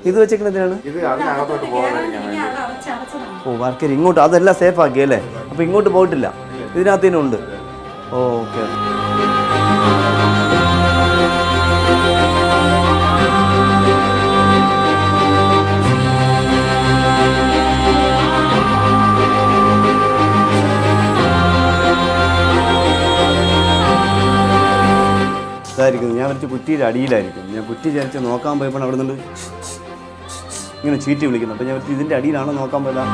ഇത് വെച്ചേക്കുന്നതിനാണ് ഇത് അതിനകത്തോട്ട് പോകാതിരിക്കാൻ വേണ്ടി. ഓ വർക്കേരി ഇങ്ങോട്ട് അതെല്ലാം സേഫ് ആക്കി അല്ലേ? അപ്പോൾ ഇങ്ങോട്ട് പോയിട്ടില്ല, ഇതിനകത്തേനും ഉണ്ട്. ഓക്കെ. ഇതായിരിക്കും ഞാൻ വരച്ച് കുറ്റിയുടെ അടിയിലായിരിക്കും. ഞാൻ കുറ്റി ചരിച്ച് നോക്കാൻ പോയപ്പോൾ അവിടെ നിന്ന് ഇങ്ങനെ ചീറ്റി വിളിക്കുന്നു. അപ്പോൾ ഞാൻ ഇതിൻ്റെ അടിയിലാണോ നോക്കാൻ പോയതാ.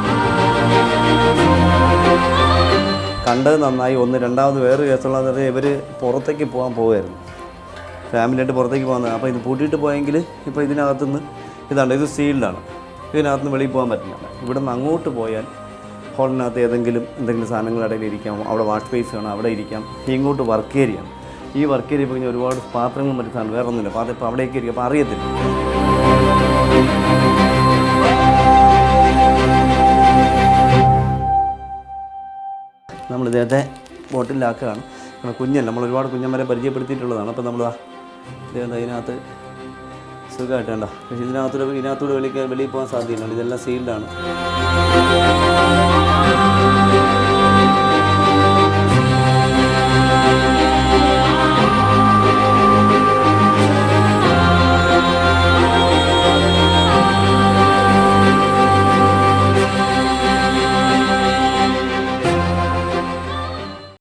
കണ്ടത് നന്നായി. രണ്ടാമത് വേറെ കേസുള്ളത് ഇവർ പുറത്തേക്ക് പോകാൻ പോവുമായിരുന്നു, ഫാമിലിയായിട്ട് പുറത്തേക്ക് പോകുന്നത്. അപ്പോൾ ഇത് പൂട്ടിയിട്ട് പോയെങ്കിൽ ഇപ്പോൾ ഇതിനകത്തുനിന്ന് ഇതാണ്, ഇത് സീൽഡാണ്, ഇതിനകത്തുനിന്ന് വെളിയിൽ പോകാൻ പറ്റില്ല. ഇവിടെ നിന്ന് അങ്ങോട്ട് പോയാൽ ഹോളിനകത്ത് എന്തെങ്കിലും സാധനങ്ങൾ ഇടയിൽ ഇരിക്കാം, അവിടെ വാഷ് സ്പേസ് വേണം, അവിടെ ഇരിക്കാം. ഇങ്ങോട്ട് വർക്ക് ഏരിയയാണ്. ഈ വർക്ക് ഏരിയ കഴിഞ്ഞാൽ ഒരുപാട് പാത്രങ്ങളും മറ്റു സാധനം വേറെ ഒന്നുമില്ല, പാത്രം ഇപ്പോൾ അവിടേക്ക് ഇരിക്കും. അപ്പോൾ അറിയത്തില്ല. നമ്മൾ ഇദ്ദേഹത്തെ ബോട്ടിലാക്കുകയാണ്. കുഞ്ഞല്ല, നമ്മൾ ഒരുപാട് കുഞ്ഞന്മാരെ പരിചയപ്പെടുത്തിയിട്ടുള്ളതാണ്. അപ്പോൾ നമ്മൾ ഇദ്ദേഹം ഇതിനകത്ത് സുഖമായിട്ട് വേണ്ട, പക്ഷേ ഇതിനകത്തൂടെ വെളിയിൽ പോകാൻ സാധ്യതയില്ല. ഇതെല്ലാം സീൽഡാണ്.